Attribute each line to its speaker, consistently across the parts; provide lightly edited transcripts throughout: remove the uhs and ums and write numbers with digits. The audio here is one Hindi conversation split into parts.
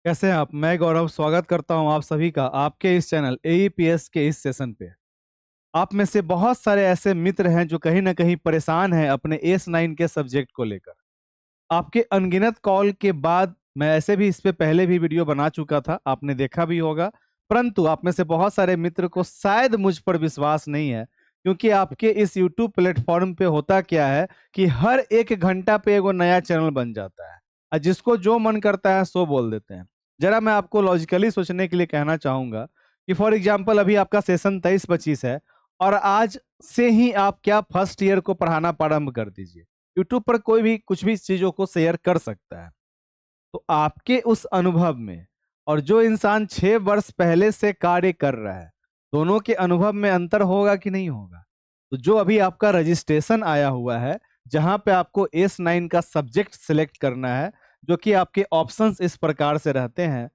Speaker 1: कैसे हैं आप? मैं गौरव स्वागत करता हूं आप सभी का आपके इस चैनल एईपीएस के इस सेशन पे। आप में से बहुत सारे ऐसे मित्र हैं जो कहीं ना कहीं परेशान हैं अपने एस 9 के सब्जेक्ट को लेकर। आपके अनगिनत कॉल के बाद मैं ऐसे भी इस पे पहले भी वीडियो बना चुका था, आपने देखा भी होगा। परंतु आप में से बहुत सारे मित्र को शायद मुझ पर विश्वास नहीं है, क्योंकि आपके इस यूट्यूब प्लेटफॉर्म पे होता क्या है कि हर एक घंटा पे एगो नया चैनल बन जाता है और जिसको जो मन करता है सो बोल देते हैं। जरा मैं आपको लॉजिकली सोचने के लिए कहना चाहूंगा कि फॉर एग्जाम्पल अभी आपका सेशन 23-25 है और आज से ही आप क्या फर्स्ट ईयर को पढ़ाना प्रारंभ कर दीजिए। यूट्यूब पर कोई भी कुछ भी चीजों को शेयर कर सकता है। तो आपके उस अनुभव में और जो इंसान 6 वर्ष पहले से कार्य कर रहा है, दोनों के अनुभव में अंतर होगा कि नहीं होगा? तो जो अभी आपका रजिस्ट्रेशन आया हुआ है, जहां पे आपको एस 9 का सब्जेक्ट सिलेक्ट करना है, जो कि आपके ऑप्शंस इस प्रकार से रहते हैं,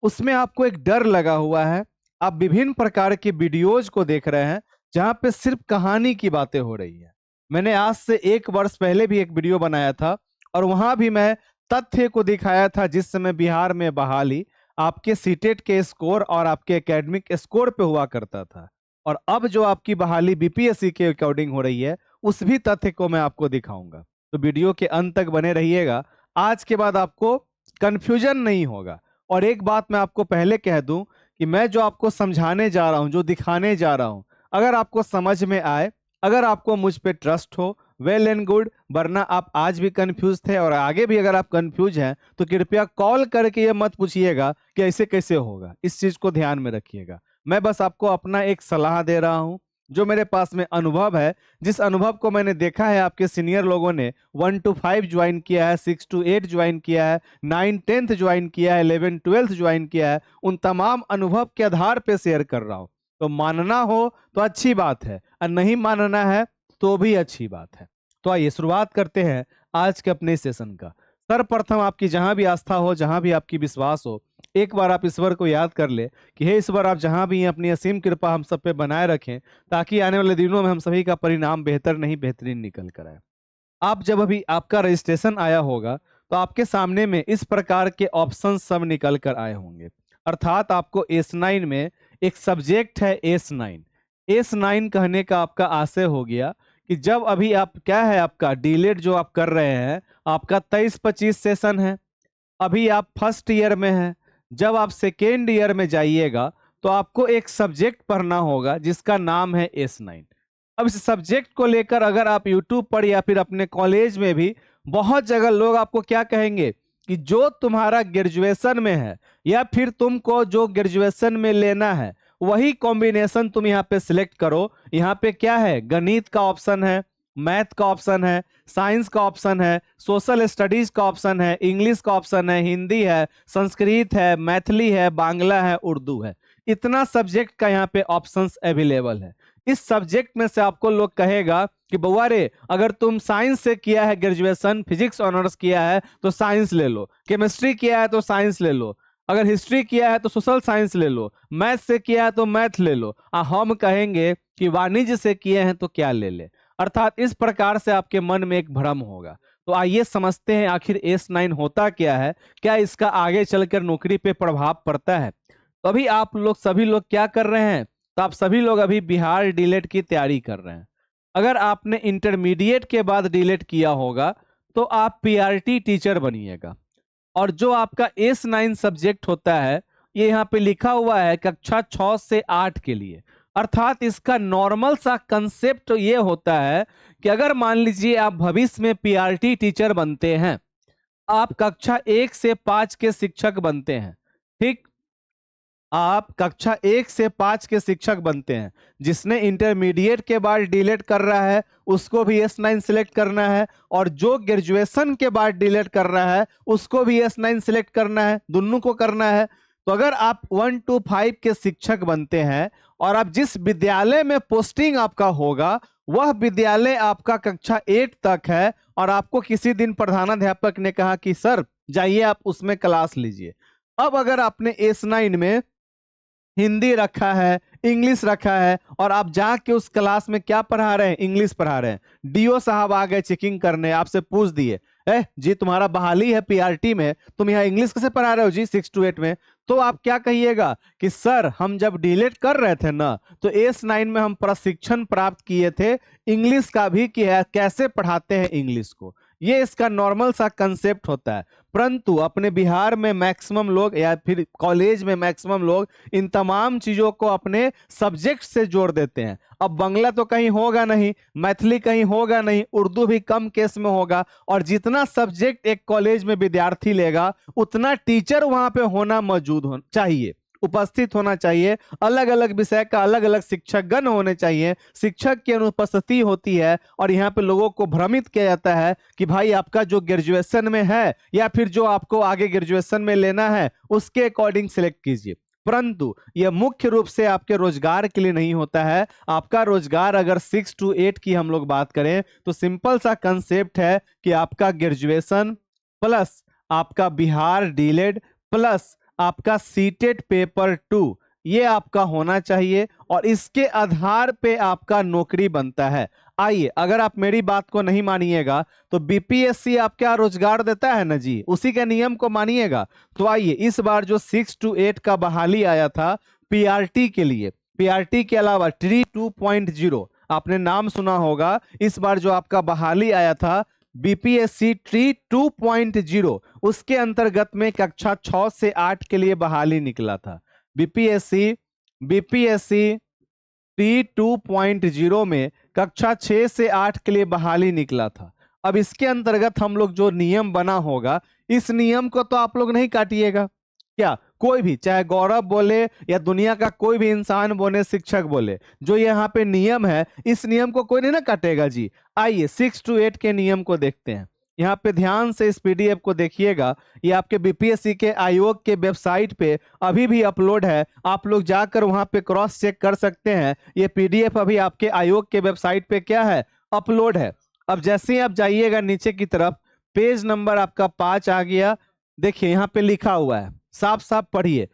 Speaker 1: उसमें आपको एक डर लगा हुआ है। आप विभिन्न प्रकार के वीडियोज को देख रहे हैं जहां पे सिर्फ कहानी की बातें हो रही है। मैंने आज से 1 वर्ष पहले भी एक वीडियो बनाया था और वहां भी मैं तथ्य को दिखाया था जिस समय बिहार में बहाली आपके सीटेट के स्कोर और आपके एकेडमिक स्कोर पे हुआ करता था, और अब जो आपकी बहाली बीपीएससी के अकॉर्डिंग हो रही है उस भी तथ्य को मैं आपको दिखाऊंगा। तो वीडियो के अंत तक बने रहिएगा। आज के बाद आपको कंफ्यूजन नहीं होगा। और एक बात मैं आपको पहले कह दूं कि मैं जो आपको समझाने जा रहा हूं, जो दिखाने जा रहा हूं, अगर आपको समझ में आए, अगर आपको मुझ पे ट्रस्ट हो, वेल एंड गुड। वरना आप आज भी कंफ्यूज थे और आगे भी अगर आप कंफ्यूज हैं तो कृपया कॉल करके ये मत पूछिएगा कि ऐसे कैसे होगा। इस चीज को ध्यान में रखिएगा। मैं बस आपको अपना एक सलाह दे रहा हूं, जो मेरे पास में अनुभव है, जिस अनुभव को मैंने देखा है आपके सीनियर लोगों ने 1 to 5 ज्वाइन किया है, 6 to 8 ज्वाइन किया है, 9 10th ज्वाइन किया है, 11 12th ज्वाइन किया है, उन तमाम अनुभव के आधार पर शेयर कर रहा हूं। तो मानना हो तो अच्छी बात है और नहीं मानना है तो भी अच्छी बात है। तो आइए शुरुआत करते हैं आज के अपने सेशन का। सर्वप्रथम आपकी जहां भी आस्था हो, जहां भी आपकी विश्वास हो, एक बार आप ईश्वर को याद कर ले कि हे ईश्वर, आप जहां भी हैं अपनी असीम कृपा हम सब पे बनाए रखें, ताकि आने वाले दिनों में हम सभी का परिणाम बेहतर नहीं बेहतरीन निकल कर आए। आप जब अभी आपका रजिस्ट्रेशन आया होगा तो आपके सामने में इस प्रकार के ऑप्शन सब निकल कर आए होंगे। अर्थात आपको एस 9 में एक सब्जेक्ट है एस 9 कहने का आपका आशय हो गया कि जब अभी आप क्या है आपका डीलेट जो आप कर रहे हैं, आपका 23-25 सेशन है, अभी आप फर्स्ट ईयर में हैं। जब आप सेकेंड ईयर में जाइएगा तो आपको एक सब्जेक्ट पढ़ना होगा जिसका नाम है एस 9। अब इस सब्जेक्ट को लेकर अगर आप यूट्यूब पर या फिर अपने कॉलेज में भी, बहुत जगह लोग आपको क्या कहेंगे कि जो तुम्हारा ग्रेजुएशन में है या फिर तुमको जो ग्रेजुएशन में लेना है वही कॉम्बिनेशन तुम यहाँ पे सिलेक्ट करो। यहाँ पे क्या है, गणित का ऑप्शन है, मैथ का ऑप्शन है, साइंस का ऑप्शन है, सोशल स्टडीज का ऑप्शन है, इंग्लिश का ऑप्शन है, हिंदी है, संस्कृत है, मैथिली है, बांग्ला है, उर्दू है। इतना सब्जेक्ट का यहाँ पे ऑप्शंस अवेलेबल है। इस सब्जेक्ट में से आपको लोग कहेगा कि बउआ रे, अगर तुम साइंस से किया है ग्रेजुएशन, फिजिक्स ऑनर्स किया है तो साइंस ले लो, केमिस्ट्री किया है तो साइंस ले लो, अगर हिस्ट्री किया है तो सोशल साइंस ले लो, मैथ से किया है तो मैथ ले लो। हम कहेंगे कि वाणिज्य से किए हैं तो क्या ले ले। अर्थात इस प्रकार से आपके मन में एक भ्रम होगा। तो आइए समझते हैं आखिर एस 9 होता क्या है, क्या इसका आगे चलकर नौकरी पे प्रभाव पड़ता है। तो अभी आप लोग सभी लोग क्या कर रहे हैं, तो आप सभी लोग अभी बिहार डीलेट की तैयारी कर रहे हैं। अगर आपने इंटरमीडिएट के बाद डीलेट किया होगा तो आप पीआरटी टीचर बनिएगा। और जो आपका एस 9 सब्जेक्ट होता है, ये यहाँ पे लिखा हुआ है कक्षा 6 से 8 के लिए। अर्थात इसका नॉर्मल सा कंसेप्ट ये होता है कि अगर मान लीजिए आप भविष्य में पीआरटी टीचर बनते हैं, आप कक्षा 1 से 5 के शिक्षक बनते हैं, ठीक, आप कक्षा 1 से 5 के शिक्षक बनते हैं। जिसने इंटरमीडिएट के बाद डीलेट कर रहा है उसको भी एस 9 सिलेक्ट करना है, और जो ग्रेजुएशन के बाद डीलेट कर रहा है उसको भी एस 9 सिलेक्ट करना है, दोनों को करना है। तो अगर आप 1 to 5 के शिक्षक बनते हैं और आप जिस विद्यालय में पोस्टिंग आपका होगा वह विद्यालय आपका कक्षा 8 तक है, और आपको किसी दिन प्रधानाध्यापक ने कहा कि सर जाइए आप उसमें क्लास लीजिए। अब अगर आपने एस 9 में हिंदी रखा है, इंग्लिश रखा है, और आप जाके उस क्लास में क्या पढ़ा रहे हैं, इंग्लिश पढ़ा रहे हैं, डीओ साहब आ गए चेकिंग करने, आपसे पूछ दिए जी तुम्हारा बहाली है पीआरटी में, तुम यहाँ इंग्लिश कैसे पढ़ा रहे हो जी 6 to 8 में? तो आप क्या कहिएगा कि सर हम जब डीलेट कर रहे थे ना तो S9 में हम प्रशिक्षण प्राप्त किए थे इंग्लिश का भी कि कैसे पढ़ाते हैं इंग्लिश को। ये इसका नॉर्मल सा कंसेप्ट होता है। परंतु अपने बिहार में मैक्सिमम लोग या फिर कॉलेज में मैक्सिमम लोग इन तमाम चीजों को अपने सब्जेक्ट से जोड़ देते हैं। अब बांग्ला तो कहीं होगा नहीं, मैथिली कहीं होगा नहीं, उर्दू भी कम केस में होगा, और जितना सब्जेक्ट एक कॉलेज में विद्यार्थी लेगा उतना टीचर वहां पे होना मौजूद हो चाहिए, उपस्थित होना चाहिए। अलग अलग विषय का अलग अलग शिक्षक गण होने चाहिए। शिक्षक की अनुपस्थिति होती है और यहाँ पे लोगों को भ्रमित किया जाता है कि भाई आपका जो ग्रेजुएशन में है या फिर जो आपको आगे ग्रेजुएशन में लेना है उसके अकॉर्डिंग सिलेक्ट कीजिए। परंतु यह मुख्य रूप से आपके रोजगार के लिए नहीं होता है। आपका रोजगार अगर 6 to 8 की हम लोग बात करें तो सिंपल सा कंसेप्ट है कि आपका ग्रेजुएशन प्लस आपका बिहार डीलेड प्लस आपका सीटेट पेपर 2 ये आपका होना चाहिए और इसके आधार पे आपका नौकरी बनता है। आइए, अगर आप मेरी बात को नहीं मानिएगा तो बीपीएससी आप क्या रोजगार देता है ना जी, उसी के नियम को मानिएगा। तो आइए, इस बार जो 6 to 8 का बहाली आया था पीआरटी के लिए, पीआरटी के अलावा ट्री 2.0 आपने नाम सुना होगा। इस बार जो आपका बहाली आया था बीपीएससी ट्री 2.0 उसके अंतर्गत में कक्षा 6 से 8 के लिए बहाली निकला था। बीपीएससी ट्री 2.0 में कक्षा 6 से 8 के लिए बहाली निकला था। अब इसके अंतर्गत हम लोग जो नियम बना होगा इस नियम को तो आप लोग नहीं काटिएगा क्या? कोई भी, चाहे गौरव बोले या दुनिया का कोई भी इंसान बोले, शिक्षक बोले, जो यहाँ पे नियम है इस नियम को कोई नहीं ना काटेगा जी। आइए 6 to 8 के नियम को देखते हैं। यहाँ पे ध्यान से इस पीडीएफ को देखिएगा। ये आपके बीपीएससी के आयोग के वेबसाइट पे अभी भी अपलोड है, आप लोग जाकर वहां पे क्रॉस चेक कर सकते हैं। ये पीडीएफ अभी आपके आयोग के वेबसाइट पे क्या है, अपलोड है। अब जैसे ही आप जाइएगा नीचे की तरफ, पेज नंबर आपका 5 आ गया। देखिए यहाँ पे लिखा हुआ है, साफ साफ पढ़िए,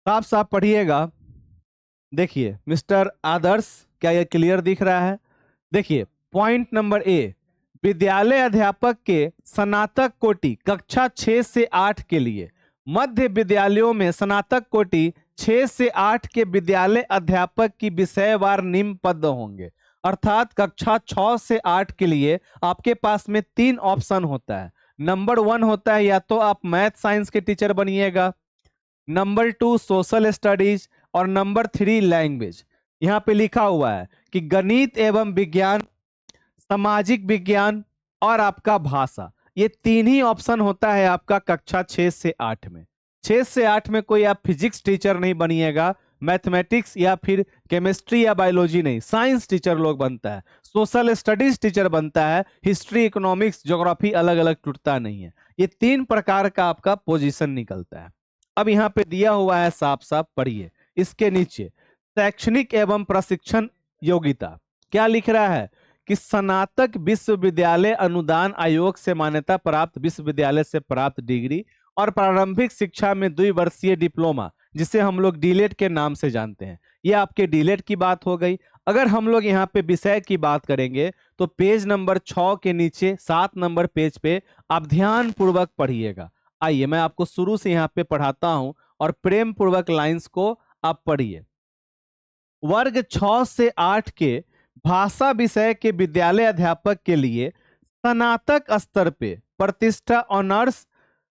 Speaker 1: साफ साफ पढ़िएगा। देखिए मिस्टर आदर्श, क्या ये क्लियर दिख रहा है? देखिए पॉइंट नंबर ए, विद्यालय अध्यापक के स्नातक कोटि कक्षा 6 से 8 के लिए मध्य विद्यालयों में स्नातक कोटि 6 से 8 के विद्यालय अध्यापक की विषयवार निम्न पद होंगे। अर्थात कक्षा 6 से 8 के लिए आपके पास में 3 ऑप्शन होता है। नंबर 1 होता है या तो आप मैथ साइंस के टीचर बनिएगा, नंबर 2 सोशल स्टडीज और नंबर 3 लैंग्वेज। यहाँ पे लिखा हुआ है कि गणित एवं विज्ञान, सामाजिक विज्ञान और आपका भाषा, ये 3 ही ऑप्शन होता है आपका कक्षा 6 से 8 में। 6 से 8 में कोई आप फिजिक्स टीचर नहीं बनिएगा, मैथमेटिक्स या फिर केमिस्ट्री या बायोलॉजी नहीं, साइंस टीचर लोग बनता है, सोशल स्टडीज टीचर बनता है, हिस्ट्री, इकोनॉमिक्स, ज्योग्राफी अलग अलग टूटता नहीं है। ये 3 प्रकार का आपका पोजीशन निकलता है। अब यहाँ पे दिया हुआ है, साफ साफ पढ़िए। इसके नीचे शैक्षणिक एवं प्रशिक्षण योग्यता क्या लिख रहा है कि स्नातक विश्वविद्यालय अनुदान आयोग से मान्यता प्राप्त विश्वविद्यालय से प्राप्त डिग्री और प्रारंभिक शिक्षा में 2 वर्षीय डिप्लोमा, जिसे हम लोग डीलेट के नाम से जानते हैं। ये आपके डीलेट की बात हो गई। अगर हम लोग यहाँ पे विषय की बात करेंगे तो पेज नंबर 6 के नीचे 7 नंबर पेज पे आप ध्यान पूर्वक पढ़िएगा। आइए मैं आपको शुरू से यहाँ पे पढ़ाता हूं और प्रेम पूर्वक लाइंस को आप पढ़िए। वर्ग 6 से 8 के भाषा विषय के विद्यालय अध्यापक के लिए स्नातक स्तर पे प्रतिष्ठा ऑनर्स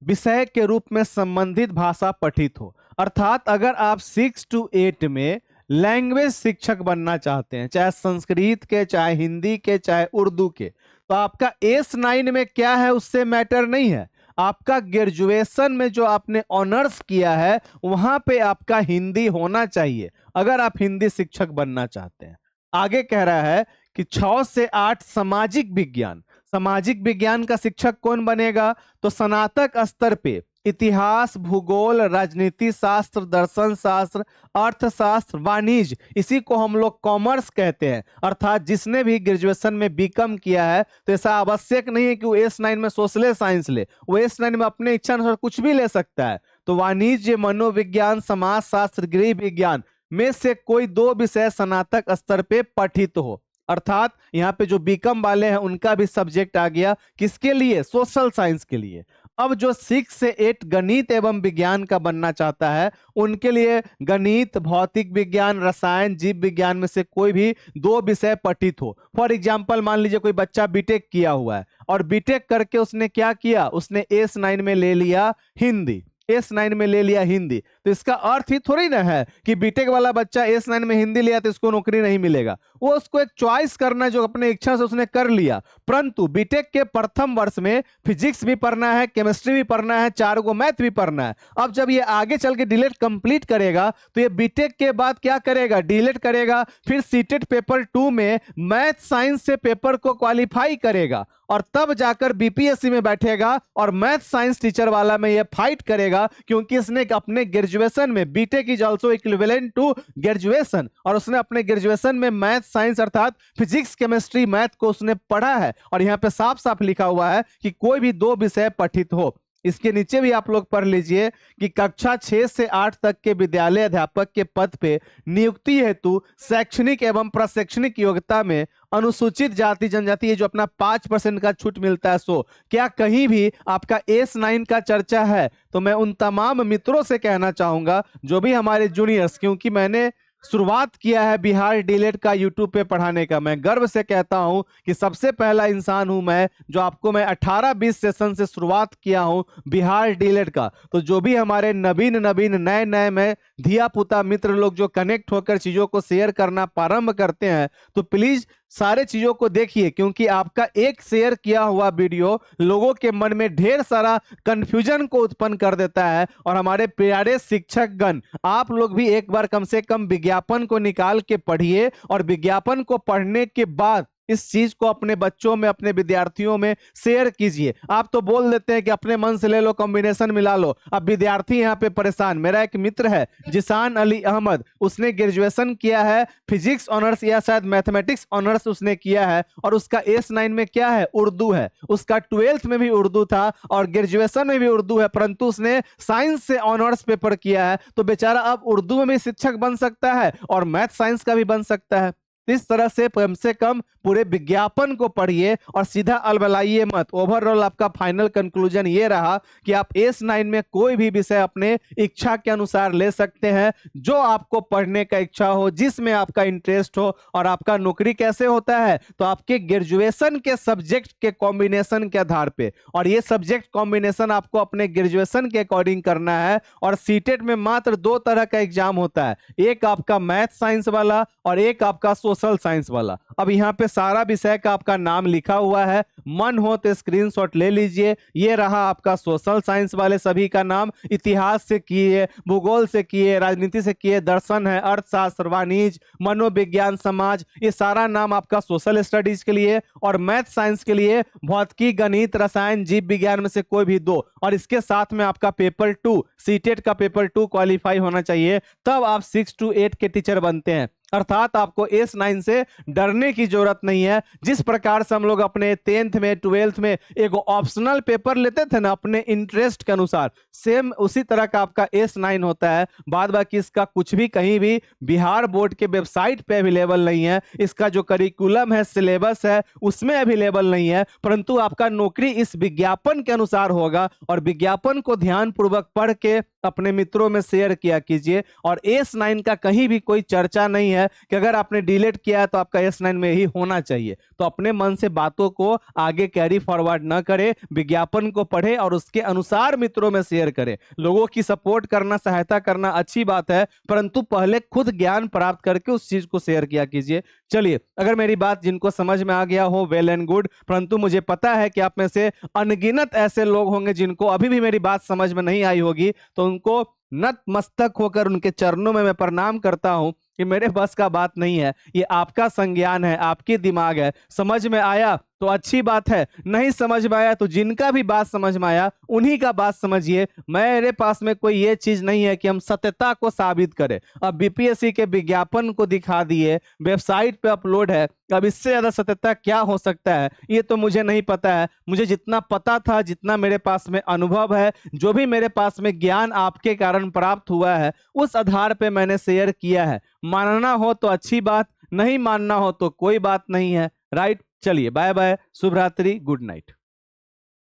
Speaker 1: विषय के रूप में संबंधित भाषा पठित हो। अर्थात अगर आप 6 to 8 में लैंग्वेज शिक्षक बनना चाहते हैं, चाहे संस्कृत के, चाहे हिंदी के, चाहे उर्दू के, तो आपका S9 में क्या है उससे मैटर नहीं है। आपका ग्रेजुएशन में जो आपने ऑनर्स किया है वहां पे आपका हिंदी होना चाहिए अगर आप हिंदी शिक्षक बनना चाहते हैं। आगे कह रहा है कि 6 से 8 सामाजिक विज्ञान, सामाजिक विज्ञान का शिक्षक कौन बनेगा? तो स्नातक स्तर पे इतिहास, भूगोल, राजनीति शास्त्र, दर्शन शास्त्र, अर्थशास्त्र, वाणिज्य, इसी को हम लोग कॉमर्स कहते हैं। अर्थात जिसने भी ग्रेजुएशन में बीकॉम किया है तो ऐसा आवश्यक नहीं है कि वो S9 में सोशल साइंस ले, वो S9 में अपने इच्छा अनुसार कुछ भी ले सकता है। तो वाणिज्य, मनोविज्ञान, समाज शास्त्र, गृह विज्ञान में से कोई 2 विषय स्नातक स्तर पे पठित हो। अर्थात यहाँ पे जो बीकॉम वाले हैं उनका भी सब्जेक्ट आ गया, किसके लिए? सोशल साइंस के लिए। अब जो 6 से 8 गणित एवं विज्ञान का बनना चाहता है उनके लिए गणित, भौतिक विज्ञान, रसायन, जीव विज्ञान में से कोई भी 2 विषय पठित हो। फॉर एग्जाम्पल मान लीजिए कोई बच्चा बीटेक किया हुआ है और बीटेक करके उसने क्या किया, उसने S9 में ले लिया हिंदी, S9 में ले लिया हिंदी। तो इसका अर्थ ही थोड़ी ना है कि बीटेक वाला बच्चा S9 में हिंदी लिया तो इसको नौकरी नहीं मिलेगा। वो उसको एक चॉइस करना जो अपने इच्छा से उसने कर लिया। परंतु बीटेक के प्रथम वर्ष में फिजिक्स भी पढ़ना है, केमिस्ट्री भी पढ़ना है, 4 गो मैथ भी पढ़ना है। अब जब ये आगे चल के डीलेट कंप्लीट करेगा तो ये बीटेक के बाद क्या करेगा, डीलेट करेगा, फिर सीटेट पेपर 2 में मैथ साइंस से पेपर को क्वालिफाई करेगा और तब जाकर बीपीएससी में बैठेगा और मैथ साइंस टीचर वाला में ये फाइट करेगा, क्योंकि इसने अपने ग्रेजुएशन में B Tech is also equivalent to graduation, और उसने अपने ग्रेजुएशन में मैथ साइंस अर्थात फिजिक्स, केमिस्ट्री, मैथ को उसने पढ़ा है। और यहाँ पे साफ साफ लिखा हुआ है कि कोई भी 2 विषय पठित हो। इसके नीचे भी आप लोग पढ़ लीजिए कि कक्षा 6 से 8 तक के विद्यालय अध्यापक के पद पे नियुक्ति हेतु शैक्षणिक एवं प्रशैक्षणिक योग्यता में अनुसूचित जाति जनजाति ये जो अपना 5% का छूट मिलता है, सो क्या कहीं भी आपका S9 का चर्चा है? तो मैं उन तमाम मित्रों से कहना चाहूंगा जो भी हमारे जूनियर्स, क्योंकि मैंने शुरुआत किया है बिहार डीलेट का यूट्यूब पे पढ़ाने का, मैं गर्व से कहता हूं कि सबसे पहला इंसान हूं मैं जो आपको मैं 18-20 सेशन से शुरुआत किया हूं बिहार डीलेट का। तो जो भी हमारे नवीन नए में धिया पुता मित्र लोग जो कनेक्ट होकर चीजों को शेयर करना प्रारंभ करते हैं, तो प्लीज सारे चीजों को देखिए, क्योंकि आपका एक शेयर किया हुआ वीडियो लोगों के मन में ढेर सारा कंफ्यूजन को उत्पन्न कर देता है। और हमारे प्यारे शिक्षक गण, आप लोग भी एक बार कम से कम विज्ञापन को निकाल के पढ़िए और विज्ञापन को पढ़ने के बाद इस चीज को अपने बच्चों में, अपने विद्यार्थियों में शेयर कीजिए। आप तो बोल देते हैं कि अपने मन से ले लो, कॉम्बिनेशन मिला लो। अब विद्यार्थी यहाँ पे परेशान। मेरा एक मित्र है जिसान अली अहमद, उसने ग्रेजुएशन किया है फिजिक्स ऑनर्स या शायद मैथमेटिक्स ऑनर्स उसने किया है, और उसका S9 में क्या है, उर्दू है। उसका 12th में भी उर्दू था और ग्रेजुएशन में भी उर्दू है, परंतु उसने साइंस से ऑनर्स पेपर किया है। तो बेचारा अब उर्दू में भी शिक्षक बन सकता है और मैथ साइंस का भी बन सकता है। इस तरह से कम पूरे विज्ञापन को पढ़िए और सीधा अलबलाइए मत। ओवरऑल आपका फाइनल कंक्लूजन ये रहा कि आप S9 में कोई भी विषय अपने इच्छा के अनुसार ले सकते हैं, जो आपको पढ़ने का इच्छा हो, जिसमें आपका इंटरेस्ट हो। और आपका नौकरी कैसे होता है, तो आपके ग्रेजुएशन के सब्जेक्ट के कॉम्बिनेशन के आधार पे, और ये सब्जेक्ट कॉम्बिनेशन आपको अपने ग्रेजुएशन के अकॉर्डिंग करना है। और सीटेट में मात्र 2 तरह का एग्जाम होता है, एक आपका मैथ साइंस वाला और एक आपका सोशल साइंस वाला। अब यहाँ पे सारा विषय का आपका नाम लिखा हुआ है, मन हो तो स्क्रीनशॉट ले लीजिए। ये रहा आपका सोशल साइंस वाले सभी का नाम। इतिहास से किए, भूगोल से किए, राजनीति से किए, दर्शन है, अर्थशास्त्र, वाणिज्य, मनोविज्ञान, समाज, ये सारा नाम आपका सोशल स्टडीज के लिए। और मैथ साइंस के लिए भौतिकी, गणित, रसायन, जीव विज्ञान में से कोई भी 2। और इसके साथ में आपका पेपर 2, सीटेट का पेपर 2 क्वालिफाई होना चाहिए, तब आप 6 to 8 के टीचर बनते हैं। अर्थात आपको S9 से डरने की जरूरत नहीं है। जिस प्रकार से हम लोग अपने 10th में, 12th में एक ऑप्शनल पेपर लेते थे ना अपने इंटरेस्ट के अनुसार, सेम उसी तरह का आपका S9 होता है। बाद बाकी इसका कुछ भी कहीं भी बिहार बोर्ड के वेबसाइट पे अवेलेबल नहीं है। इसका जो करिकुलम है, सिलेबस है, उसमें अवेलेबल नहीं है। परंतु आपका नौकरी इस विज्ञापन के अनुसार होगा, और विज्ञापन को ध्यान पूर्वक पढ़ के अपने मित्रों में शेयर किया कीजिए। और S9 का कहीं भी कोई चर्चा नहीं है कि अगर आपने डिलीट किया है तो आपका S9 में ही होना चाहिए। तो अपने मन से बातों को आगे कैरी फॉरवर्ड न करें, विज्ञापन को पढ़े और उसके अनुसार मित्रों में शेयर करें। लोगों की सपोर्ट करना, सहायता करना अच्छी बात है, परंतु पहले खुद ज्ञान प्राप्त करके उस चीज को शेयर किया कीजिए। चलिए, अगर मेरी बात जिनको समझ में आ गया हो, वेल एंड गुड। परंतु मुझे पता है कि आप में से अनगिनत ऐसे लोग होंगे जिनको अभी भी मेरी बात समझ में नहीं आई होगी, तो उनको नतमस्तक होकर उनके चरणों में मैं प्रणाम करता हूं कि मेरे बस का बात नहीं है। ये आपका संज्ञान है, आपकी दिमाग है। समझ में आया तो अच्छी बात है, नहीं समझ में आया तो जिनका भी बात समझ में आया उन्हीं का बात समझिए। मेरे पास में कोई ये चीज नहीं है कि हम सत्यता को साबित करें। अब बीपीएससी के विज्ञापन को दिखा दिए, वेबसाइट पे अपलोड है, अब इससे ज्यादा सत्यता क्या हो सकता है, ये तो मुझे नहीं पता है। मुझे जितना पता था, जितना मेरे पास में अनुभव है, जो भी मेरे पास में ज्ञान आपके कारण प्राप्त हुआ है, उस आधार पे मैंने शेयर किया है। मानना हो तो अच्छी बात, नहीं मानना हो तो कोई बात नहीं है, राइट। चलिए बाय बाय, शुभ रात्रि, गुड नाइट।